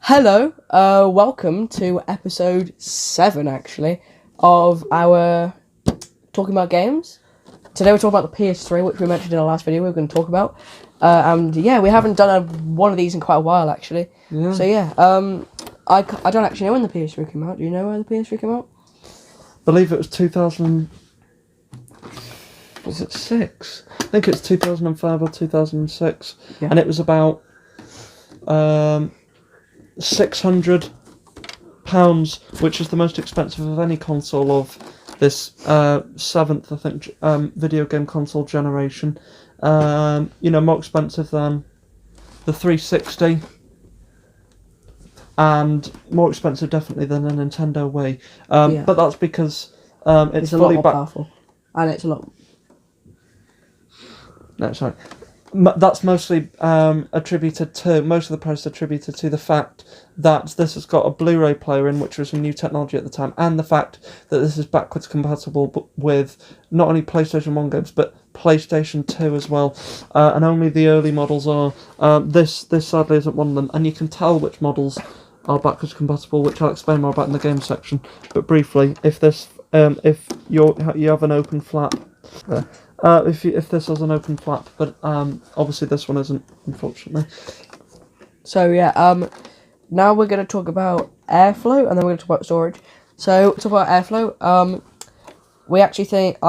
Hello, welcome to episode 7, actually, of our Talking About Games. Today we're talking about the PS3, which we mentioned in our last video we were going to talk about. And yeah, we haven't done one of these in quite a while, actually. Yeah. So yeah, I don't actually know when the PS3 came out. Do you know when the PS3 came out? I believe it was 2000... Was it 6? I think it's 2005 or 2006. Yeah. And it was about £600, which is the most expensive of any console of this 7th, I think, video game console generation. More expensive than the 360. And more expensive definitely than a Nintendo Wii. Yeah. But that's because It's a lot fully more powerful. And it's a lot... No, sorry. That's mostly attributed to, most of the price attributed to the fact that this has got a Blu-ray player in, which was a new technology at the time, and the fact that this is backwards compatible with not only PlayStation 1 games, but PlayStation 2 as well. And only the early models are. This sadly isn't one of them, and you can tell which models are backwards compatible, which I'll explain more about in the game section. But briefly, if you have an open flap there. If this has an open flap, but obviously this one isn't, unfortunately. So yeah, now we're going to talk about airflow, and then we're going to talk about storage. So, talk about airflow, we actually think,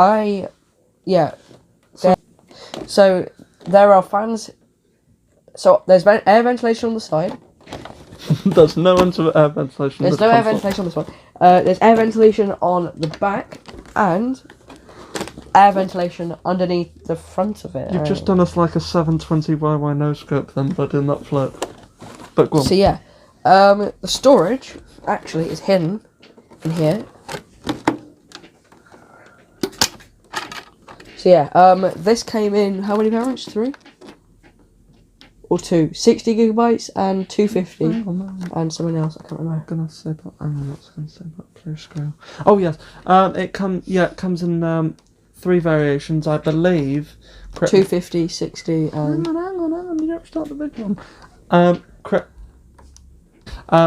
so there are fans, so there's air ventilation on the side. There's no air ventilation. There's no air ventilation on this one. There's air ventilation on the back, and air ventilation underneath the front of it. You've just done us like a 720YY no scope then, but in that float. But go on. So yeah, the storage actually is hidden in here. So yeah, this came in how many variants? 3 or 2? 60 gigabytes and 250, and something else I can't remember. Gonna say about, I don't know what I was gonna say about blue scale. Oh yes, it comes in 3 variations, I believe. 250, 60, and... Hang on, you don't start the big one.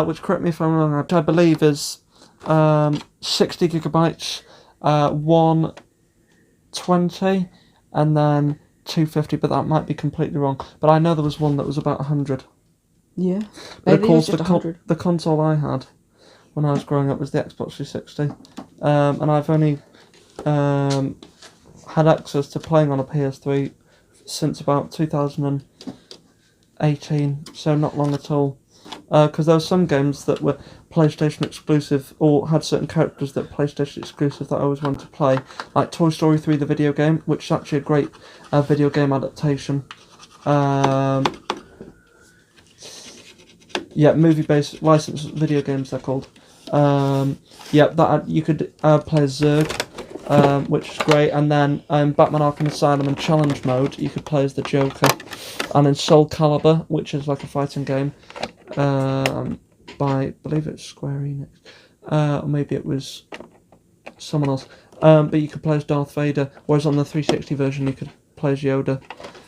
Which, correct me if I'm wrong, which I believe is 60 gigabytes, 120, and then 250, but that might be completely wrong. But I know there was one that was about 100. Yeah. But of course, the console I had when I was growing up was the Xbox 360. And I've only had access to playing on a PS3 since about 2018, so not long at all. Because there were some games that were PlayStation exclusive, or had certain characters that were PlayStation exclusive that I always wanted to play, like Toy Story 3, the video game, which is actually a great video game adaptation. Movie-based licensed video games they're called. That you could play as Zurg, which is great, and then Batman Arkham Asylum in Challenge mode, you could play as the Joker, and in Soul Calibur, which is like a fighting game, by, I believe it's Square Enix, or maybe it was someone else, but you could play as Darth Vader, whereas on the 360 version you could play as Yoda.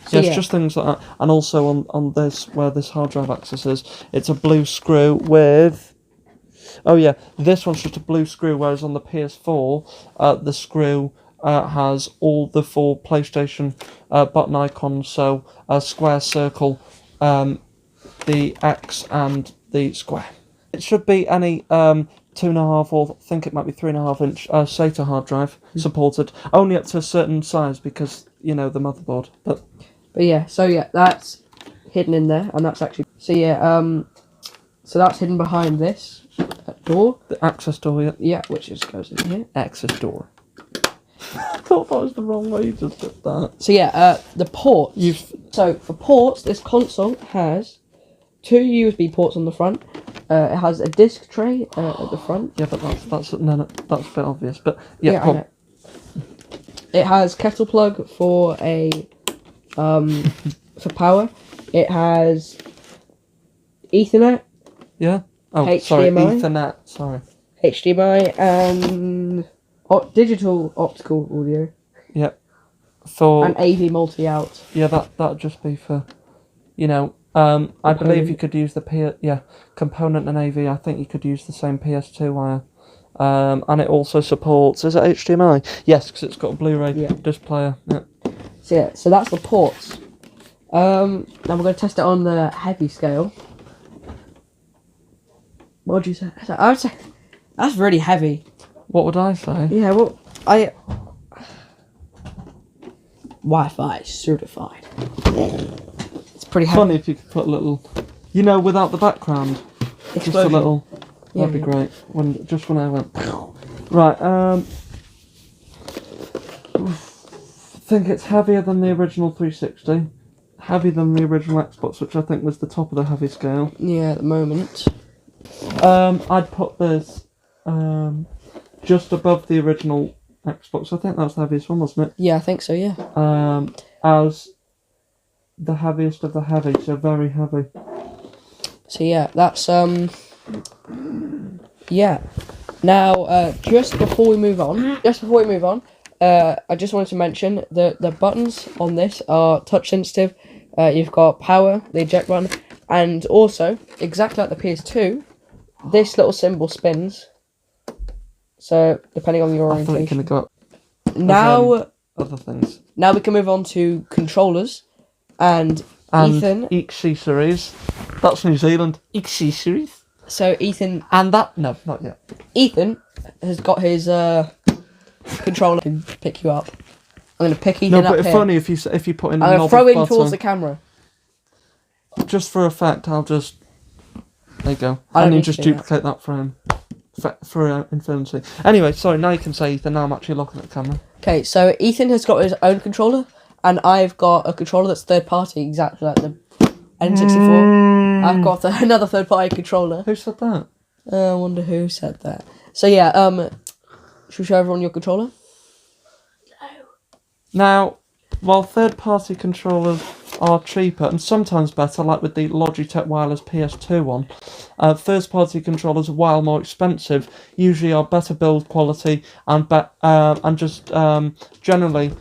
So yes, just things like that. And also on this, where this hard drive access is, it's a blue screw with... Oh yeah, this one's just a blue screw, whereas on the PS4, the screw has all the 4 PlayStation button icons, so a square, circle, the X and the square. It should be any 2.5 or I think it might be 3.5 inch SATA hard drive supported, only up to a certain size because, the motherboard. But yeah, so yeah, that's hidden in there, and that's actually... So yeah, so that's hidden behind this door. The access door, yeah. Yeah, which just goes in here. Access door. I thought that was the wrong way you just did that. So yeah, the ports. So for ports, this console has 2 USB ports on the front. It has a disc tray at the front. Yeah, but that's a bit obvious. But yeah, I know. It has kettle plug for a for power. It has Ethernet. Yeah. Oh, HDMI. sorry, Ethernet. Sorry. HDMI and digital optical audio. Yep. For and AV multi-out. Yeah, that'd just be for, I believe you could use the component and AV. I think you could use the same PS2 wire. And it also supports. Is it HDMI? Yes, because it's got a Blu-ray disc player. Yeah. So that's the ports. Now we're going to test it on the heavy scale. What would you say? I would say that's really heavy. What would I say? Yeah, well, Wi-Fi certified. It's pretty heavy. Funny if you could put a little, without the background. Explosion. Just a little. Yeah, That'd be great. When I went. Right. I think it's heavier than the original 360. Heavier than the original Xbox, which I think was the top of the heavy scale. Yeah, at the moment. I'd put this just above the original Xbox. I think that's the heaviest one, wasn't it? Yeah, I think so, yeah. As the heaviest of the heavy, so very heavy. So yeah, that's yeah. Now, just before we move on, I just wanted to mention that the buttons on this are touch sensitive. You've got power, the eject button, and also, exactly like the PS2, this little symbol spins. So, depending on your I thought you were orientation. going to go Now, other things. now we can move on to controllers. And Ethan... Accessories. That's New Zealand. Accessories. So, Ethan... And that... No, not yet. Ethan has got his controller to pick you up. I'm going to pick Ethan No, up but it's here. funny if you put in a I'm going knob to throw of him towards the button. camera. Just for effect, I'll just... There you go. I don't And you need to just do that. duplicate that for him. For infinity. Anyway, sorry, now you can say Ethan. Now I'm actually looking at the camera. Okay, so Ethan has got his own controller, and I've got a controller that's third party, exactly like the N64. I've got another third party controller. Who said that? I wonder who said that. So yeah, should we show everyone your controller? Now, while third-party controllers are cheaper and sometimes better, like with the Logitech wireless PS2 one, first-party controllers, while more expensive, usually are better build quality and just generally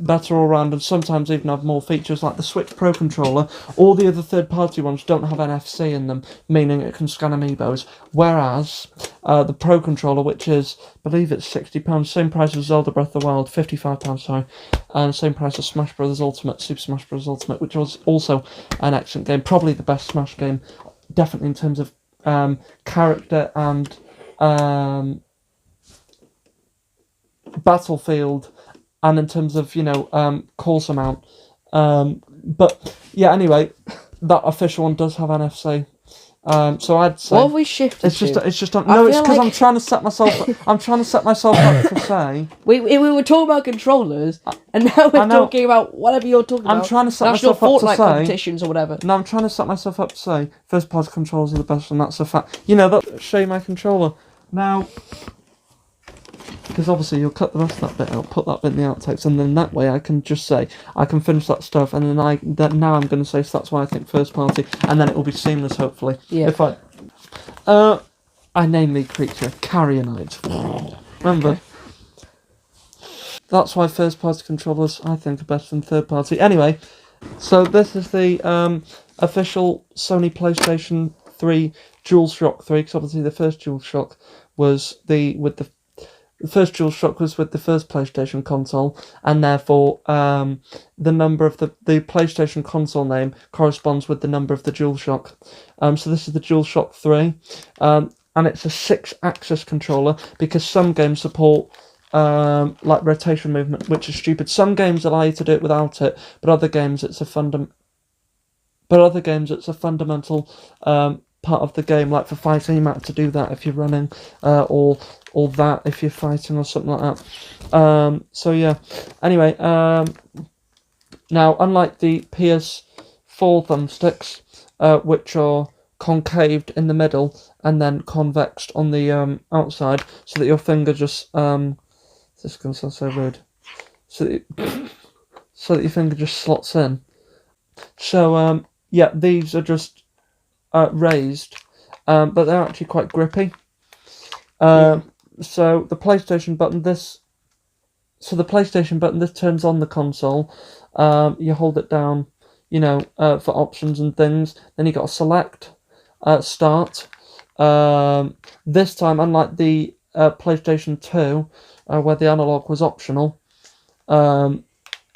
better all round, and sometimes even have more features like the Switch Pro controller. All the other third-party ones don't have NFC in them, meaning it can scan amiibos, whereas the Pro controller, which is, I believe it's £60, same price as Zelda Breath of the Wild, £55, sorry, and same price as Smash Bros. Ultimate, Super Smash Bros. Ultimate, which was also an excellent game, probably the best Smash game, definitely in terms of character and battlefield, and in terms of, course amount. But, yeah, anyway, that official one does have NFC. So I'd say... What have we shifted It's just... I No, it's feel because like- I'm trying to set myself... I'm trying to set myself up to say... We were talking about controllers, and now we're know. talking about whatever you're talking about. I'm trying to set National myself up to Fortnite say... competitions or whatever. No, I'm trying to set myself up to say first-party controllers are the best, and that's a fact. That show you my controller. Now... Because obviously you'll cut the rest of that bit out, put that bit in the outtakes, and then that way I can just say, I can finish that stuff, and then now I'm going to say, so that's why I think first party, and then it will be seamless, hopefully. Yeah. If I name the creature Carrionite. Remember? Okay. That's why first party controllers, I think, are better than third party. Anyway, so this is the official Sony PlayStation 3 DualShock 3, because obviously the first DualShock was the first DualShock was with the first PlayStation console, and therefore the number of the PlayStation console name corresponds with the number of the DualShock. So this is the DualShock 3, and it's a 6-axis controller, because some games support like rotation movement, which is stupid. Some games allow you to do it without it, but other games it's a fundamental part of the game. Like for fighting, you might have to do that if you're running, or that if you're fighting or something like that. So yeah. Anyway, now unlike the PS4 thumbsticks, which are concaved in the middle and then convexed on the outside, so that your finger just this is gonna sound so rude. So that your finger just slots in. So yeah, these are just raised, but they're actually quite grippy. So the PlayStation button, this turns on the console. You hold it down, for options and things. Then you got to select, start. This time, unlike the PlayStation 2, where the analog was optional,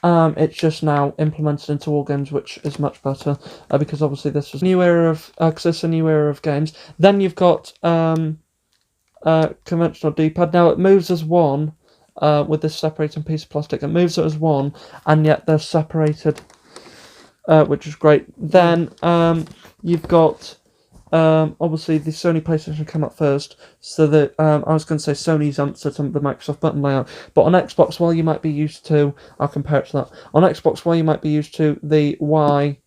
it's just now implemented into all games, which is much better, because obviously this was a new era of games. Then you've got conventional D-pad. Now it moves as one, with this separating piece of plastic. It moves it as one, and yet they're separated, which is great. Then you've got obviously the Sony PlayStation came up first, so that I was going to say Sony's answer to the Microsoft button layout. But on Xbox, while you might be used to, I'll compare it to that. On Xbox, while you might be used to the Y.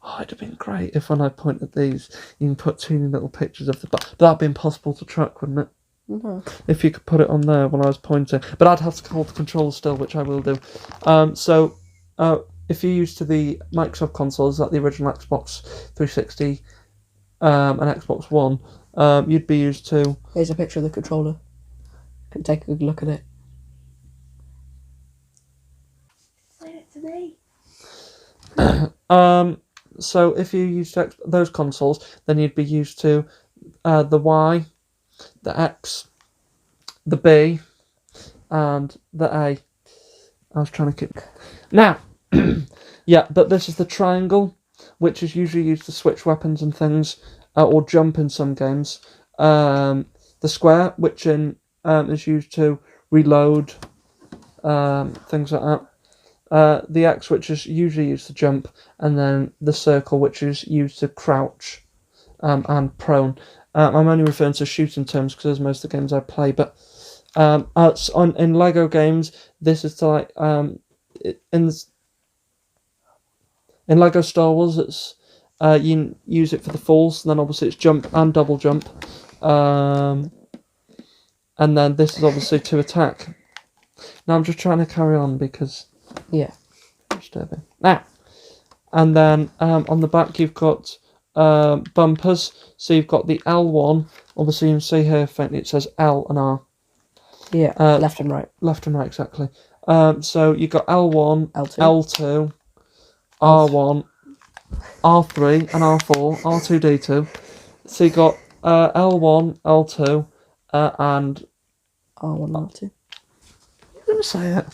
Oh, it'd have been great if when I pointed these, you can put teeny little pictures of the but that'd be impossible to track, wouldn't it? No. If you could put it on there when I was pointing. But I'd have to hold the controller still, which I will do. So if you're used to the Microsoft consoles, like the original Xbox 360 and Xbox One, you'd be used to... Here's a picture of the controller. You can take a good look at it. Explain it to me. So if you used those consoles, then you'd be used to the Y, the X, the B, and the A. I was trying to keep... Now, yeah, but this is the triangle, which is usually used to switch weapons and things, or jump in some games. The square, which is used to reload, things like that. The X, which is usually used to jump, and then the circle, which is used to crouch, and prone. I'm only referring to shooting terms because those are most of the games I play, but in Lego games, this is to like in Lego Star Wars, it's you use it for the falls, and then obviously it's jump and double jump, and then this is obviously to attack. Now I'm just trying to carry on because disturbing. Now, and then on the back you've got bumpers. So you've got the L1. Obviously you can see here faintly it says L and R. Yeah, left and right. Left and right, exactly. So you've got L1, L2, R1, R3 and R4, R2D2. So you've got L1, L2, and R1, R2. I'm going to say it.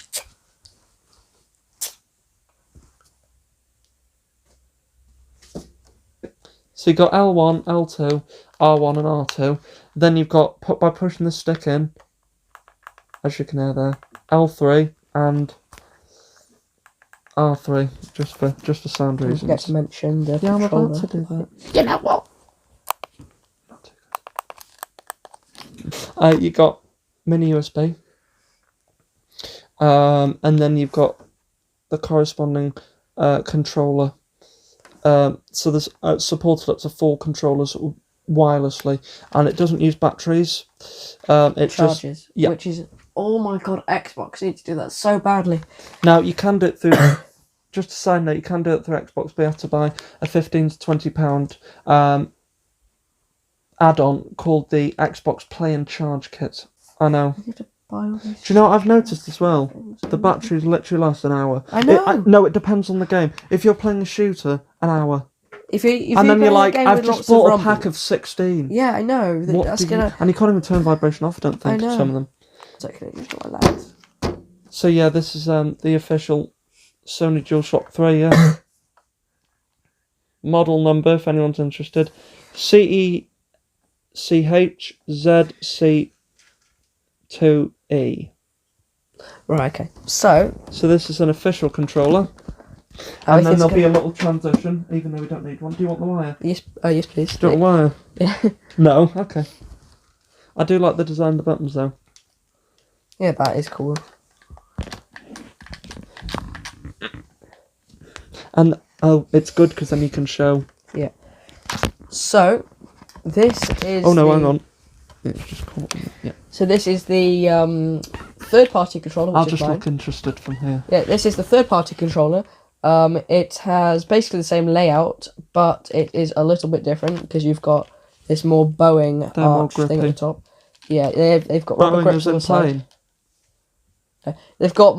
So you've got L1, L2, R1 and R2. Then you've got, by pushing the stick in, as you can hear there, L3 and R3, just for sound reasons. Don't forget to mention the I'm controller. about to do that. You know what? Not too good. You got mini USB, and then you've got the corresponding controller. So there's supported up to 4 controllers wirelessly, and it doesn't use batteries. It charges, just which is, oh my god, Xbox needs to do that so badly. Now you can do it through. Just a side note, you can do it through Xbox, but you have to buy a £15 to £20 add-on called the Xbox Play and Charge Kit. I know. You have to buy all these. Do you know what I've noticed as well? The batteries literally last an hour. I know. No, it depends on the game. If you're playing a shooter, an hour. If And then you're like, I've just bought a pack of 16. Yeah, I know. That's gonna. And you can't even turn vibration off, I don't think, I know. some of them. It's okay, just not like that. So yeah, this is the official Sony DualShock 3, yeah. Model number, if anyone's interested. CECHZC2E. Right, okay. So this is an official controller. And then there'll be a little transition, even though we don't need one. Do you want the wire? Yes, yes please. Do you want a wire? Yeah. No? Okay. I do like the design of the buttons, though. Yeah, that is cool. And, it's good because then you can show... Yeah. So, this is Oh, no, hang on. It's just caught. Yeah. So this is the third-party controller, which I'll is just mine. look interested from here. Yeah, this is the third-party controller. It has basically the same layout, but it is a little bit different because you've got this more bowing arch thing at the top. Yeah, they've got rubber grips on the side. They've got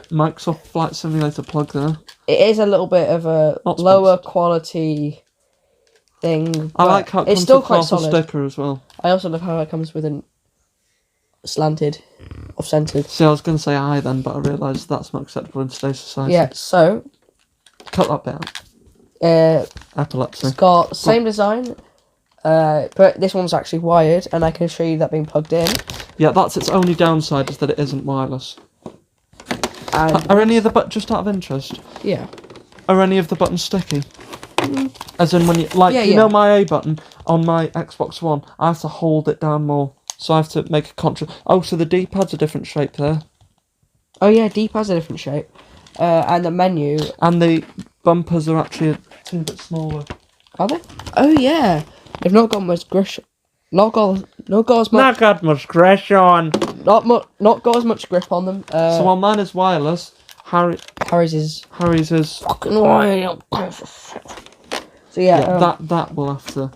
Microsoft Flight Simulator plug there. it is a little bit of a Not lower sponsored. quality thing. I like how it it's comes still with quite half a solid. sticker as well. I also love how it comes with an slanted, off-centered. See, I was going to say I then, but I realised that's not acceptable in today's society. Yeah, so Cut that bit out. Epilepsy. it's got the same design, but this one's actually wired, and I can show you that being plugged in. Yeah, that's its only downside, is that it isn't wireless. And Are any of the buttons, just out of interest, yeah, are any of the buttons sticky? As in when you, like, Yeah, you know yeah. my A button on my Xbox One, I have to hold it down more. So I have to make a conscious... Oh, so the D-pad's a different shape there. oh yeah, D-pad's a different shape, and the menu. And the bumpers are actually a teeny bit smaller. Are they? Oh yeah, they've not got much grip. Not got as much. Not got much grip on. Not got as much grip on them. So while mine is wireless, Harry's is Harry's is... fucking wired. So yeah, that will have to...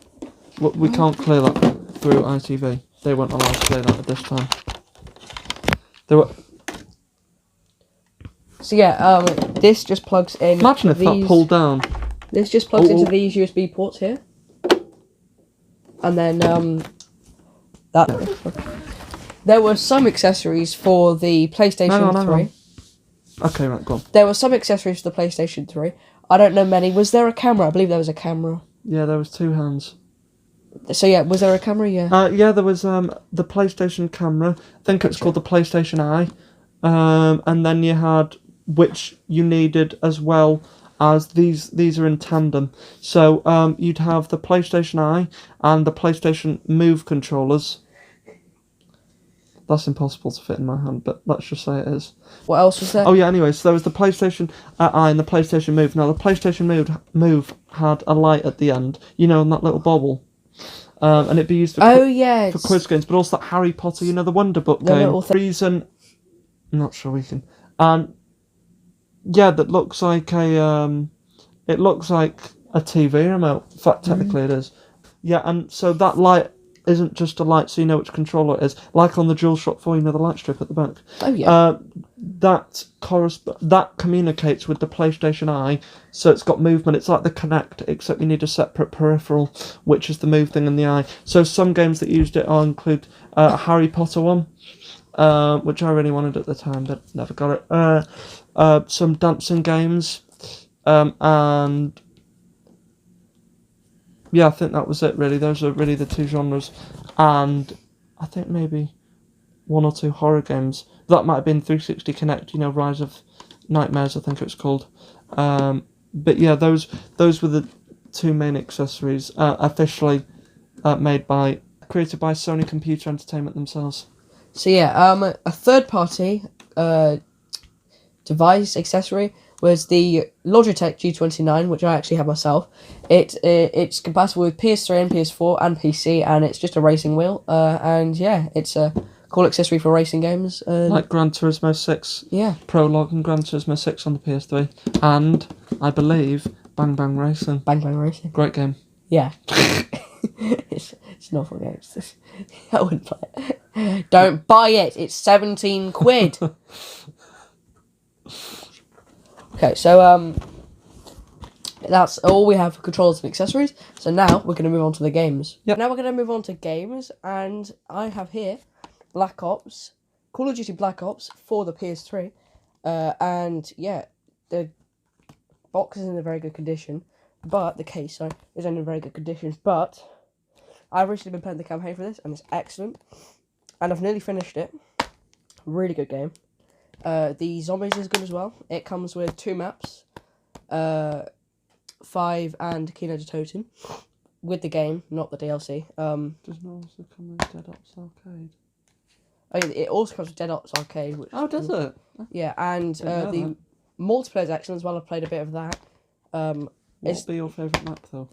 We can't clear that through ITV. They weren't allowed to play that at this time. They were... So yeah, this just plugs in. Imagine if that pulled down. This just plugs into these USB ports here, and then there were some accessories for the PlayStation Hang on. 3. Okay, right, go on. There were some accessories for the PlayStation 3. I don't know many. Was there a camera? I believe there was a camera. Yeah, there was two hands. So yeah, was there a camera? Yeah. Yeah, there was the PlayStation camera. I think it's called the PlayStation Eye. And then you had, which you needed as well as these are in tandem. So you'd have the PlayStation Eye and the PlayStation Move controllers. That's impossible to fit in my hand, but let's just say it is. What else was there? Oh yeah, anyway, so there was the PlayStation Eye and the PlayStation Move. Now the PlayStation Move had a light at the end, you know, in that little bobble. And it'd be used for, for quiz games, but also that Harry Potter, you know, the Wonder Book game. Reason, I'm not sure we can. And yeah, that looks like it looks like a TV remote. In fact, technically it is. Yeah, and so that light isn't just a light, so you know which controller it is. Like on the DualShock 4, you know, the light strip at the back. Oh yeah. That communicates with the PlayStation Eye, so it's got movement. It's like the Kinect, except you need a separate peripheral, which is the Move thing in the eye. So some games that used it include a Harry Potter one, which I really wanted at the time, but never got it. Some dancing games, and yeah, I think that was it really. Those are really the two genres, and I think maybe one or two horror games. That might have been 360 Connect, you know, Rise of Nightmares, I think it's called. But yeah, those were the two main accessories, officially created by Sony Computer Entertainment themselves. So yeah, a third-party device accessory was the Logitech G29, which I actually have myself. It's compatible with PS3 and PS4 and PC, and it's just a racing wheel. And yeah, it's a cool accessory for racing games. Like Gran Turismo 6 Yeah. Prologue and Gran Turismo 6 on the PS3. And, I believe, Bang Bang Racing. Bang Bang Racing. Great game. Yeah. it's not for games. I wouldn't play it. Don't buy it. It's 17 quid. Okay, so that's all we have for controllers and accessories. So now we're going to move on to the games. Yep. Now we're going to move on to games, and I have here Black Ops, Call of Duty Black Ops for the PS3, and yeah, the box is in a very good condition, but the case, sorry, is in a very good condition. But I've recently been playing the campaign for this, and it's excellent, and I've nearly finished it. Really good game. The zombies is good as well. It comes with 2 maps, 5 and Kino de Toten, with the game, not the DLC. Does not also come with Dead Ops Arcade. Oh, yeah, it also comes with Dead Ops Arcade. Which Does it? Yeah, and the multiplayer is excellent as well. I've played a bit of that. What would be your favourite map though?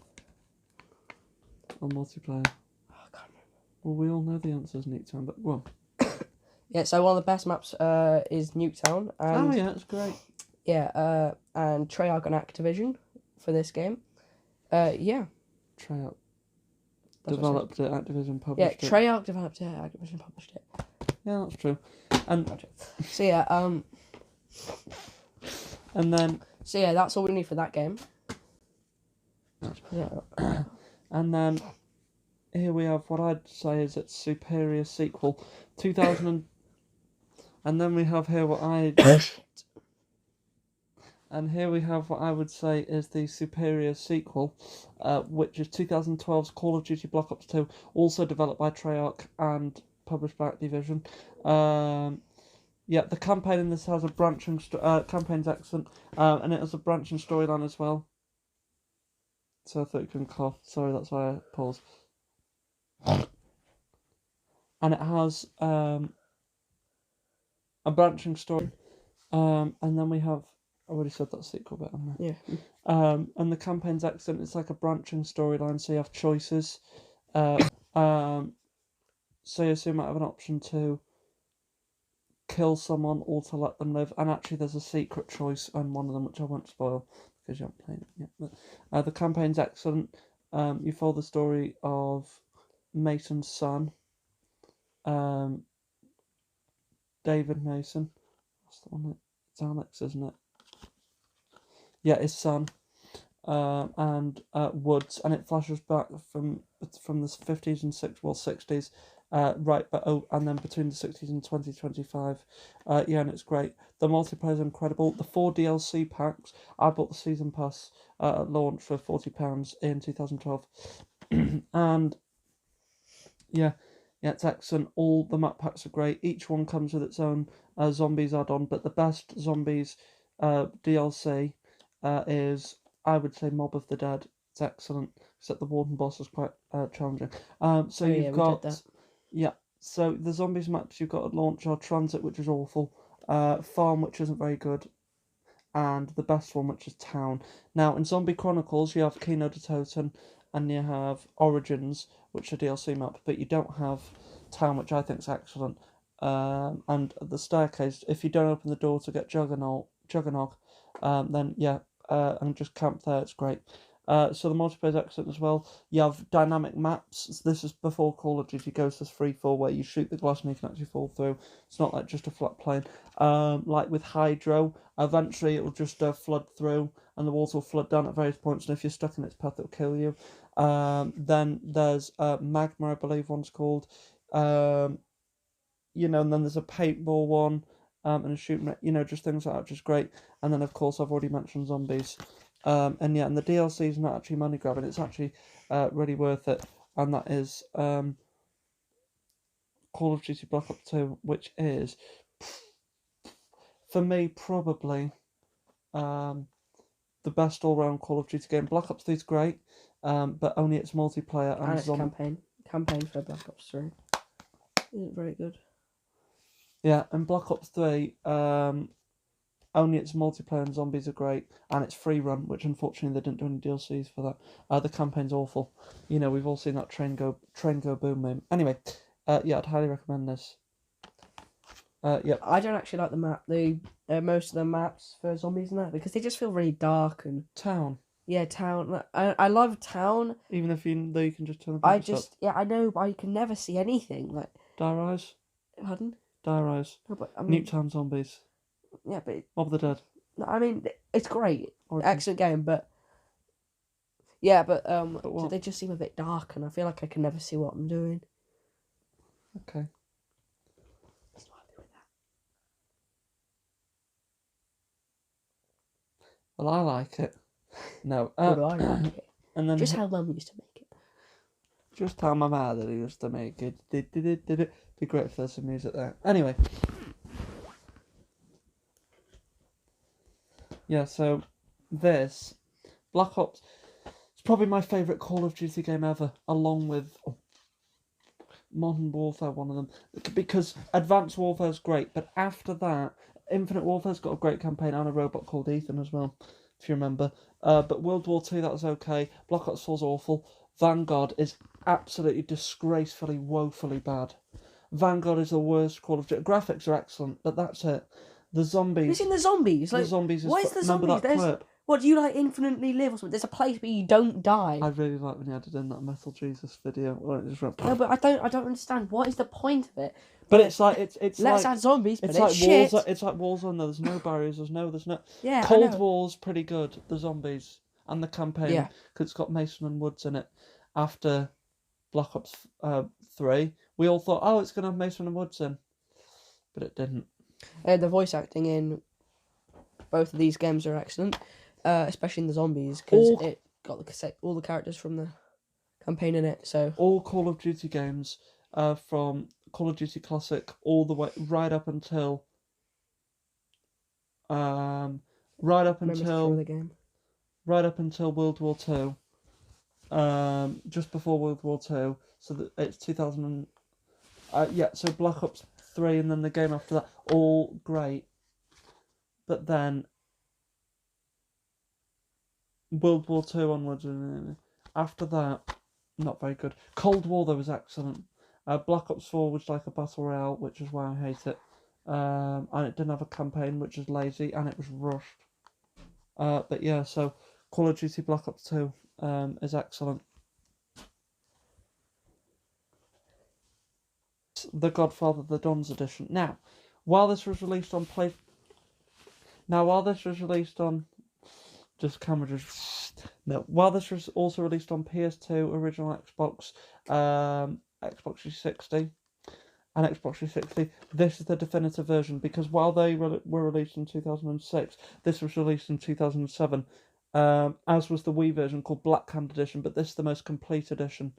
On multiplayer. Oh, I can't remember. Well, we all know the answers, Nuketown, but well. Yeah, so one of the best maps is Nuketown. And, yeah, it's great. Yeah, and Treyarch and Activision for this game. Yeah. Treyarch developed it, Activision published it. Yeah, Treyarch developed it, Activision published it. Yeah, that's true. And so yeah, and then So yeah, that's all we need for that game. Yeah. And then here we have what I'd say is its superior sequel, 2000. And then we have here what And here we have what I would say is the superior sequel, which is 2012's Call of Duty Black Ops 2, also developed by Treyarch and published by Activision. Yeah, the campaign in this has a branching campaign's excellent, and it has a branching storyline as well. So I thought you couldn't cough. Sorry, that's why I paused. And it has a branching story, and then we have. I already said that sequel bit, haven't I? Yeah. And the campaign's excellent. It's like a branching storyline, so you have choices. So you might have an option to kill someone or to let them live. And actually, there's a secret choice on one of them, which I won't spoil because you haven't played it yet. But the campaign's excellent. You follow the story of Mason's son, David Mason. That's the one. It's Alex, isn't it? Yeah, his son. And Woods, and it flashes back from the 50s and 60s, right, and then between the 60s and 2025. Yeah, and it's great. The multiplayer is incredible. The 4 DLC packs. I bought the season pass at launch for £40 in 2012, and yeah, it's excellent. All the map packs are great. Each one comes with its own zombies add-on, but the best zombies DLC is, I would say, Mob of the Dead. It's excellent, except the Warden boss is quite challenging. So you've got, so the zombies maps you've got at launch are Transit, which is awful, Farm, which isn't very good, and the best one, which is Town. Now, in Zombie Chronicles, you have Kino de Toten, and you have Origins, which are DLC map, but you don't have Town, which I think is excellent. And the staircase, if you don't open the door to get Juggernog, then yeah, and just camp there, it's great. So the multiplayer is excellent as well. You have dynamic maps. This is before Call of Duty Ghosts 3-4, where you shoot the glass and you can actually fall through. It's not like just a flat plane. Like with Hydro, eventually it will just flood through, and the walls will flood down at various points, and if you're stuck in its path, it'll kill you. Then there's Magma, I believe one's called. And then there's a paintball one, and a shooting, just things like that, which is great. And then, of course, I've already mentioned zombies. And the DLC is not actually money grabbing, it's actually really worth it. And that is Call of Duty Black Ops 2, which is, for me, probably the best all-round Call of Duty game. Black Ops 3 is great, but only its multiplayer and its campaign for Black Ops 3 isn't very good. Yeah, and Black Ops 3, only its multiplayer and zombies are great, and it's free run, which unfortunately they didn't do any DLCs for that. The campaign's awful. We've all seen that train go boom meme. Anyway, yeah, I'd highly recommend this. Yeah. I don't actually like the map, most of the maps for zombies and that, because they just feel really dark and... Town. Yeah, Town. I love Town. Even if you can just turn the brightness up. Yeah, I know, but I can never see anything. Like, Dire Rise. Pardon? Dire Rise. No, but, I mean, Nuketown Zombies. Yeah, but... Mob of the Dead. No, I mean, it's great. Origins. Excellent game, but... Yeah, but what? They just seem a bit dark, and I feel like I can never see what I'm doing. Okay. He's not happy with that. Well, I like it. No. What do I like it? And then just how Mum used to make it. Just how my mother used to make it. Be great if there's some music there. Anyway. Yeah, so this Black Ops, it's probably my favourite Call of Duty game ever, along with Modern Warfare, one of them, because Advanced Warfare is great, but after that, Infinite Warfare's got a great campaign and a robot called Ethan as well, if you remember. But World War II, that was okay. Black Ops 4's awful. Vanguard is absolutely disgracefully, woefully bad. Vanguard is the worst Call of Duty. Graphics are excellent, but that's it. The zombies. Have you seen the zombies? Like, the zombies. Why is the zombies? Remember that clip? What, do you like infinitely live or something? There's a place where you don't die. I really like when you added in that Metal Jesus video. Where it just went, No, but I don't understand. What is the point of it? but it's like it's Let's like add zombies, but it's it's like shit. It's like Warzone. There's no barriers. There's no. Yeah, I Cold know. War's pretty good. The zombies and the campaign Yeah. because it's got Mason and Woods in it. After Black Ops 3, we all thought, oh, it's gonna have Mason and Woods in, but it didn't. The voice acting in both of these games are excellent, especially in the zombies because it got all the characters from the campaign in it. So all Call of Duty games, from Call of Duty Classic all the way right up until right up until the game. right up until World War Two. Just before World War Two, so that it's 2000. So Black Ops 3 and then the game after that, all great. But then World War Two onwards, after that, not very good. Cold War though was excellent. Black Ops 4 was like a battle royale, which is why I hate it. And it didn't have a campaign, which is lazy, and it was rushed. But yeah, so Call of Duty Black Ops 2 is excellent. The Godfather: The Dons edition. Now, while this was released on while this was also released on PS2, original Xbox, Xbox 360, and Xbox 360, this is the definitive version, because while they were released in 2006, this was released in 2007, as was the Wii version called Black Hand Edition, but this is the most complete edition.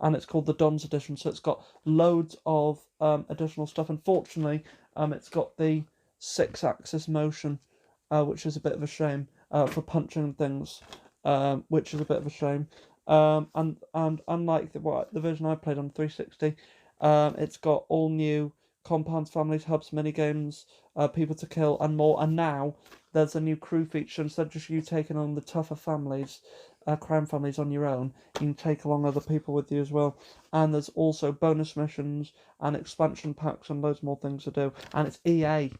And it's called the Dons Edition, so it's got loads of additional stuff. Unfortunately, it's got the 6-axis motion, which is a bit of a shame, for punching things, which is a bit of a shame. And unlike the version I played on 360, it's got all new compounds, families, hubs, minigames, people to kill, and more. And now there's a new crew feature. Instead of just you taking on the tougher families, crime families on your own, you can take along other people with you as well. And there's also bonus missions and expansion packs and loads more things to do. And it's EA,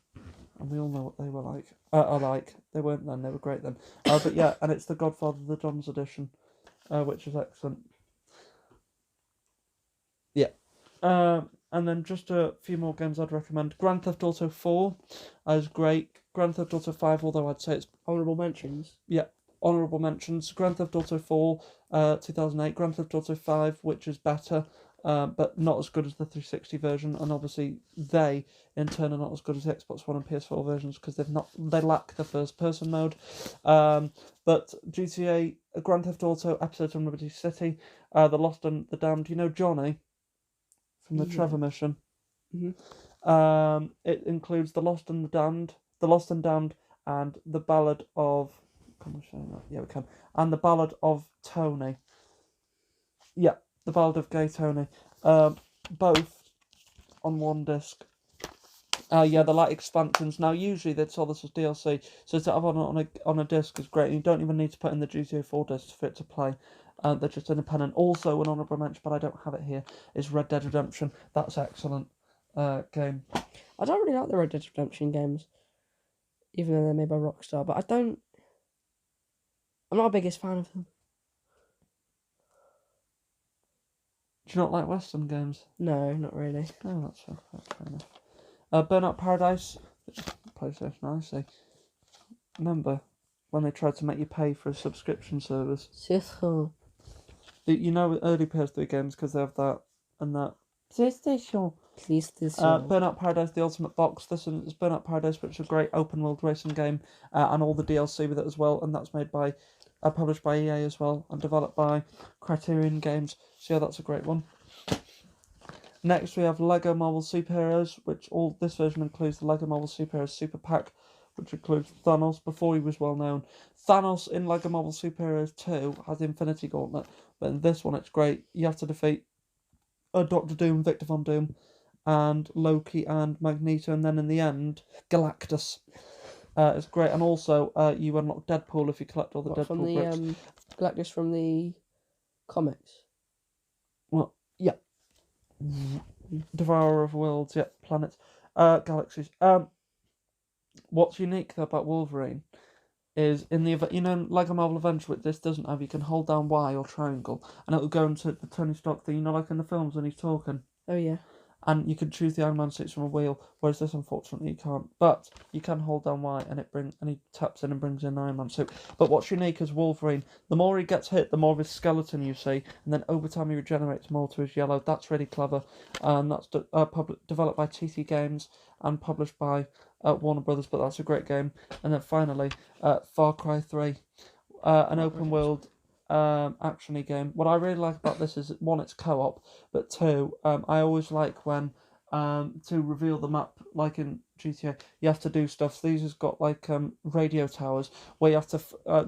and we all know what they were like. Are like. They weren't then. They were great then. But yeah, and it's the Godfather: The Dons edition, which is excellent. Yeah. And then just a few more games I'd recommend. Grand Theft Auto 4 is great. Grand Theft Auto 5, although I'd say it's Honourable mentions. Yeah, honourable mentions. Grand Theft Auto 4, 2008. Grand Theft Auto 5, which is better, but not as good as the 360 version. And obviously, they in turn are not as good as the Xbox One and PS4 versions because they lack the first person mode. But GTA, Grand Theft Auto, Episodes on Liberty City, The Lost and the Damned. You know Johnny from the Trevor mission. Mm-hmm. It includes The Lost and the Damned, and the Ballad of. Can we show that? Yeah, we can. And the Ballad of Tony. Yeah, the Ballad of Gay Tony. Both on one disc. They're like expansions. Now, usually they'd sell this as DLC, so to have on a disc is great. You don't even need to put in the GTA 4 disc for it to play. They're just independent. Also, an honourable mention, but I don't have it here, is Red Dead Redemption. That's excellent game. I don't really like the Red Dead Redemption games, even though they're made by Rockstar, but I'm not the biggest fan of them. Do you not like Western games? No, not really. Oh, that's fair enough. Burnout Paradise, PlayStation, I see. Remember when they tried to make you pay for a subscription service? You know, early PS3 games, because they have that and that. PlayStation. Burnout Paradise, the Ultimate Box. This is Burnout Paradise, which is a great open world racing game, and all the DLC with it as well. And that's published by EA as well, and developed by Criterion Games. So yeah, that's a great one. Next we have Lego Marvel Superheroes, which this version includes the Lego Marvel Superheroes Super Pack, which includes Thanos before he was well known. Thanos in Lego Marvel Superheroes 2 has the Infinity Gauntlet, but in this one it's great. You have to defeat Doctor Doom, Victor Von Doom, and Loki and Magneto, and then in the end, Galactus. It's great, and also you unlock Deadpool if you collect all the Deadpool bricks. Galactus from the comics? Well, yeah. Devourer of Worlds, yeah, planets, galaxies. What's unique though about Wolverine is in the event, like a Marvel Adventure, which this doesn't have, you can hold down Y or triangle, and it will go into the Tony Stark thing, like in the films when he's talking. Oh, yeah. And you can choose the Iron Man suits from a wheel, whereas this, unfortunately, you can't. But you can hold down Y, and he taps in and brings in an Iron Man suit. But what's unique is Wolverine. The more he gets hit, the more of his skeleton you see, and then over time he regenerates more to his yellow. That's really clever. And that's developed by TT Games and published by Warner Brothers, but that's a great game. And then finally, Far Cry 3, an open world action-y game. What I really like about this is, one, it's co-op, but two, I always like when to reveal the map, like in GTA, you have to do stuff. So these has got like radio towers where you have to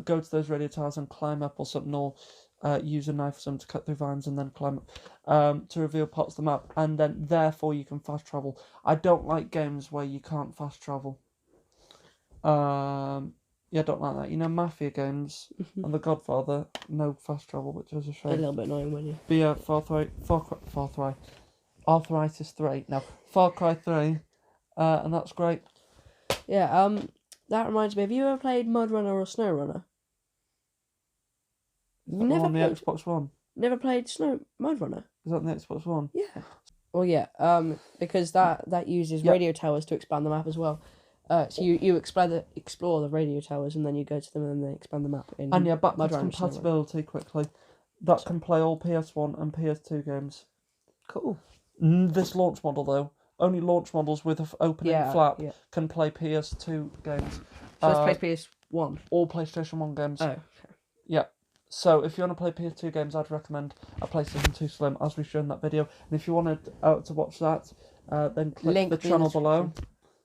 go to those radio towers and climb up or something, or use a knife or something to cut through vines and then climb up to reveal parts of the map, and then therefore you can fast travel. I don't like games where you can't fast travel. Yeah, I don't like that. Mafia games and The Godfather, no fast travel, which is a shame. A little bit annoying, when you. But yeah, Arthritis 3. No, Far Cry 3, and that's great. Yeah, that reminds me, have you ever played Mud Runner or Snow Runner? Never on the Xbox One. Never played Mud Runner? Is that on the Xbox One? Yeah. Well, yeah, because that uses radio towers to expand the map as well. So you explore the radio towers, and then you go to them, and then they expand the map. And yeah, backwards compatibility quickly. That can play all PS1 and PS2 games. Cool. This launch model, though, only launch models with an opening flap can play PS2 games. So let's play PS1? All PlayStation 1 games. Oh, okay. Yeah. So if you want to play PS2 games, I'd recommend a PlayStation 2 Slim, as we've shown in that video. And if you wanted to watch that, then click the channel below.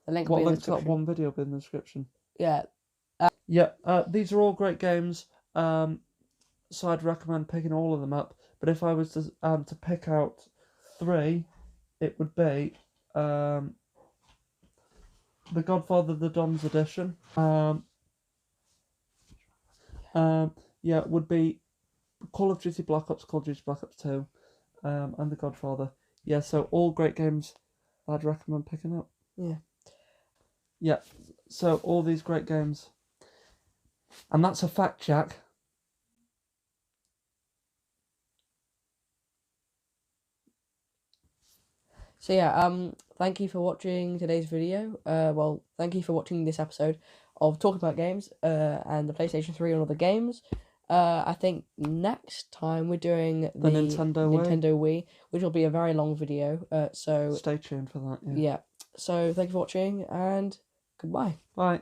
The link will be in the description. What link to that one video be in the description? Yeah. These are all great games. So I'd recommend picking all of them up. But if I was to pick out 3, it would be The Godfather: The Don's Edition. It would be Call of Duty Black Ops, Call of Duty Black Ops 2, and The Godfather. Yeah, so all great games I'd recommend picking up. Yeah. Yeah, so all these great games. And that's a fact, Jack. So yeah, thank you for watching today's video. Thank you for watching this episode of Talking About Games, and the PlayStation 3 and other games. I think next time we're doing the Nintendo Wii, which will be a very long video. So stay tuned for that. Yeah. So thank you for watching, and goodbye. Bye.